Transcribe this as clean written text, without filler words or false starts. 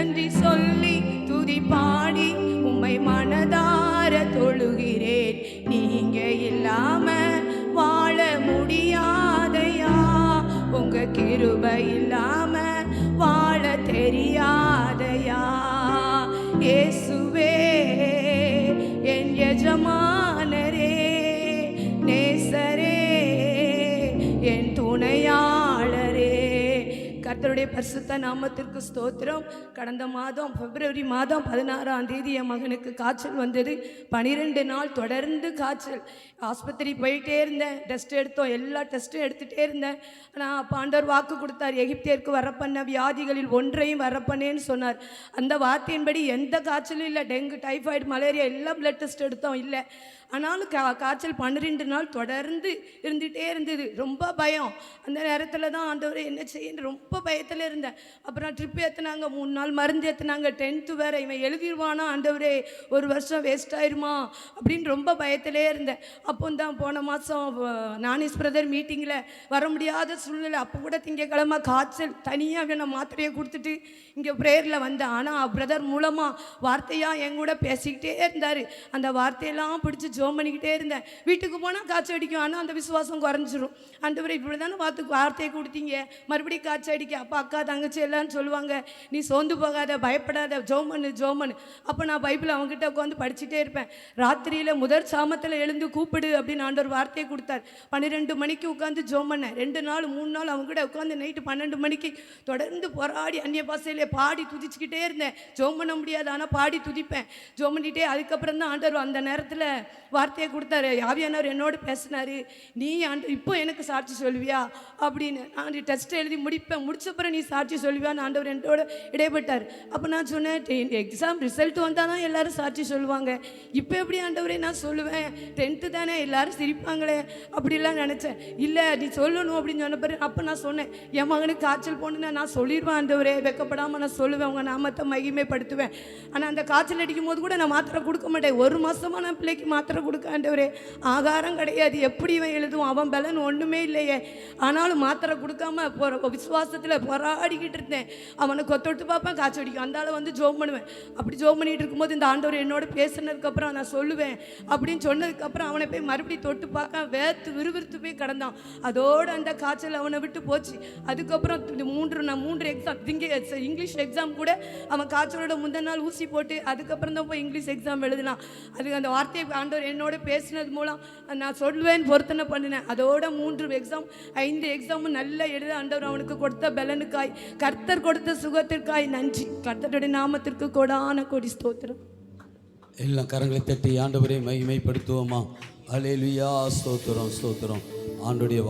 நன்றி சொல்லி துதி பாடி உம்மை மனதார தொழுகிறேன். நீங்க இல்லாம வாழ முடியாதையா, உங்க கிருபை இல்லாம வாழ தெரியாதையா. இயேசுவே என் எஜமானரே, நேசரே, என் துணையாளரே. கர்த்தருடைய பரிசுத்த நாமத்திற்கு ஸ்தோத்திரம். கடந்த மாதம் பிப்ரவரி மாதம் 16ஆம் தேதி என் மகனுக்கு காய்ச்சல் வந்தது. 12 நாள் தொடர்ந்து காய்ச்சல். ஆஸ்பத்திரி போயிட்டே இருந்தேன், டெஸ்ட் எடுத்தோம், எல்லா டெஸ்ட்டும் எடுத்துகிட்டே இருந்தேன். ஆனால் அப்போ ஆண்டவர் வாக்கு கொடுத்தார், எகிப்தியருக்கு வரப்பண்ண வியாதிகளில் ஒன்றையும் வரப்பண்ணேன்னு சொன்னார். அந்த வார்த்தையின்படி எந்த காய்ச்சலும் இல்லை. டெங்கு, டைஃபாய்டு, மலேரியா எல்லாம் பிளட் டெஸ்ட் எடுத்தோம், இல்லை. ஆனாலும் காய்ச்சல் 12 நாள் தொடர்ந்து இருந்துகிட்டே இருந்தது. ரொம்ப பயம். அந்த நேரத்தில் தான் ஆண்டவர் என்ன செய்யன்னு ரொம்ப பயத்தில் இருந்தேன். அப்புறம் ட்ரிப் ஏற்றுனாங்க, 3 நாள் மருந்து ஏற்றுனாங்க. 10th வேறு, இவன் எழுதிடுவானா ஆண்டவரே, ஒரு வருஷம் வேஸ்ட் ஆயிருமா அப்படின்னு ரொம்ப பயத்திலே இருந்தேன். அப்போ தான் போன மாதம் நானிஸ் பிரதர் மீட்டிங்கில் வர முடியாத சூழ்நிலை. அப்போ கூட திங்கக்கிழமை காய்ச்சல் தனியாக நான் மாத்திரையை கொடுத்துட்டு இங்கே ப்ரேயரில் வந்தேன். ஆனால் பிரதர் மூலமாக வார்த்தையாக என் கூட பேசிக்கிட்டே இருந்தார். அந்த வார்த்தையெல்லாம் பிடிச்சி ஜோம் பண்ணிக்கிட்டே இருந்தேன். வீட்டுக்கு போனால் காய்ச்சல் அடிக்கும், ஆனால் அந்த விசுவாசம் குறைஞ்சிரும். ஆண்டவரே இப்படி தானே வார்த்தையை கொடுத்தீங்க, மறுபடியும் காய்ச்சல் அடிக்க. அப்போ அக்கா தங்கச்சி எல்லாம் சொல்லுவாங்க, நீ சோர்ந்து போகாத, பயப்படாத, ஜோம் பண்ணு. அப்போ நான் பைபிள் அவங்ககிட்ட உட்காந்து படிச்சுட்டே இருப்பேன். ராத்திரியில் முதல் சாமத்தில் எழுந்து கூப்பிடு அப்படின்னு ஆண்டவர் வார்த்தையை கொடுத்தார். 12 மணிக்கு உட்காந்து ஜோம் பண்ணேன். 2 நாள் 3 நாள் அவங்ககிட்ட உட்காந்து நைட்டு 12 மணிக்கு தொடர்ந்து போராடி அந்நிய பாசையிலே பாடி துதிச்சுக்கிட்டே இருந்தேன். ஜோம் பண்ண முடியாது, ஆனால் பாடி துதிப்பேன். ஜோம் பண்ணிகிட்டே அதுக்கப்புறம் தான் ஆண்டவர் அந்த நேரத்தில் வார்த்தையை கொடுத்தாரு. ஆவியானவர் என்னோடு பேசினார், நீ இப்போ எனக்கு சாட்சி சொல்லுவியா அப்படின்னு. நான் டெஸ்ட் எழுதி முடிச்சப்பறம் நீ சாட்சி சொல்லுவியான்னு ஆண்டவர் என்னோட இடைப்பட்டார். அப்போ நான் சொன்னேன், எக்ஸாம் ரிசல்ட் வந்தால் தான் எல்லோரும் சாட்சி சொல்லுவாங்க, இப்போ எப்படி ஆண்டவரே நான் சொல்லுவேன், 10th தானே, எல்லோரும் சிரிப்பாங்களே அப்படிலாம் நினச்சேன். இல்லை நீ சொல்லணும் அப்படின்னு சொன்ன பிறகு அப்போ நான் சொன்னேன், என் மகனுக்கு காய்ச்சல் போகணுன்னா நான் சொல்லிடுவேன் ஆண்டவரே, வெக்கப்படாமல் நான் சொல்லுவேன், உங்கள் நாமத்தை மகிமைப்படுத்துவேன். ஆனால் அந்த காய்ச்சல் அடிக்கும் போது கூட நான் மாத்திரை கொடுக்க மாட்டேன். 1 மாதமாக நான் பிள்ளைக்கு மாத்திரை கொடுக்க ஆண்டவரே, ஆகாரம் கிடையாது, எப்படி இவன் எழுதுவான், அவன் பலன் ஒன்றுமே இல்லையே. ஆனாலும் மாத்திரை கொடுக்காம விசுவாசத்தில் போராடிக்கிட்டு இருந்தேன். அவனை கொத்தொட்டு பார்ப்பேன், காய்ச்சல் அடிக்கும், அந்த ஆளை வந்து ஜோம் பண்ணுவேன். அப்படி ஜோம் பண்ணிகிட்டு இருக்கும்போது இந்த ஆண்டவர் என்னோட பேசுனதுக்கப்புறம் நான் சொல்லுவேன் அப்படின்னு சொன்னதுக்கப்புறம் அவனை போய் மறுபடியும் தொட்டு பார்க்க விறுவிறுத்து போய் கிடந்தான். அதோடு அந்த காய்ச்சல் அவனை விட்டு போச்சு. அதுக்கப்புறம் 3 எக்ஸாம், இங்கிலீஷ் எக்ஸாம் கூட அவன் காய்ச்சலோட முந்தின நாள் ஊசி போட்டு அதுக்கப்புறம் தான் போய் இங்கிலீஷ் எக்ஸாம் எழுதினான். அதுக்கு அந்த வார்த்தையை ஆண்டவர் என்னோட பேசினது மூலம் நான் சொல்லுவேன்னு பொருத்தனை பண்ணினேன். அதோட 3 எக்ஸாம் 5 எக்ஸாமும் நல்லா எழுத ஆண்டவர் அவனுக்கு கொடுத்த பலனுக்காய், கர்த்தர் கொடுத்த சுகத்திற்காய் நன்றி. கர்த்தருடைய நாமத்திற்கு கோடான கோடி ஸ்தோத்திரம். எல்லாம் கரங்களை தட்டி ஆண்டவரை மகிமைப்படுத்துவோமா? அல்லேலூயா, ஸ்தோத்திரம், ஸ்தோத்திரம். ஆண்டவருடைய